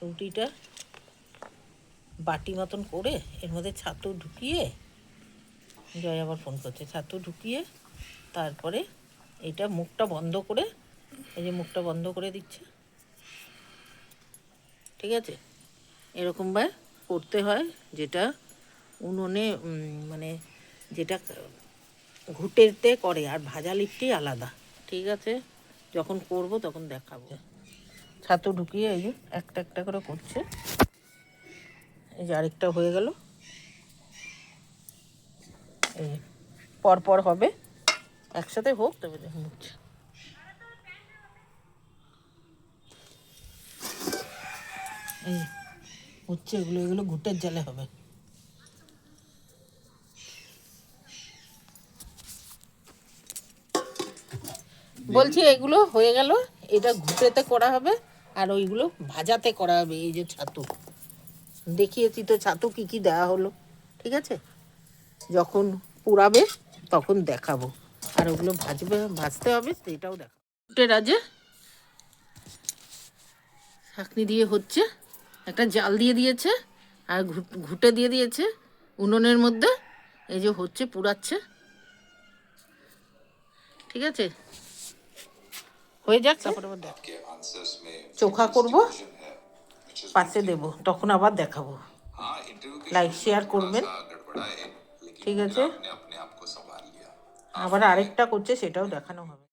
রুটিটা বাটি মতন করে এর মধ্যে ছাতু ঢুকিয়ে, জয় আবার ফোন করছে, ছাতু ঢুকিয়ে তারপরে এটা মুখটা বন্ধ করে, এই যে মুখটা বন্ধ করে দিচ্ছে, ঠিক আছে? এরকমভাবে করতে হয়, যেটা উনুনে মানে যেটা ঘুঁটেতে করে, আর ভাজা লিট্টি আলাদা, ঠিক আছে? যখন করব তখন দেখাবো। ছাতু ঢুকিয়ে এই যে একটা একটা করে করছে, এই যে আরেকটা হয়ে গেল, এই পরপর হবে, একসাথে হোক তবে দেখুন হচ্ছে। এই হচ্ছে এগুলো, এগুলো ঘুঁটের জালে হবে। বলছি এগুলো হয়ে গেল, এটা ঘুঁটেতে করা হবে আর ওইগুলো ভাজাতে করা হবে। এই যে ছাতু দেখিয়েছি তো, ছাতু কী কী দেওয়া হলো, ঠিক আছে? যখন পুরাবে তখন দেখাবো, আর ওগুলো ভাজতে হবে সেটাও দেখাবো। ঘুঁটের আজে ছাঁকনি দিয়ে হচ্ছে, একটা জাল দিয়ে দিয়েছে আর ঘুঁটে দিয়ে দিয়েছে উনুনের মধ্যে, এই যে হচ্ছে, পুরাচ্ছে, ঠিক আছে? হয়ে যাক, তারপরে আবার দেখ চোখা করব, পাশে দেব, তখন আবার দেখাবো। লাইক শেয়ার করবেন, ঠিক আছে? আবার আরেকটা করছে, সেটাও দেখানো হবে।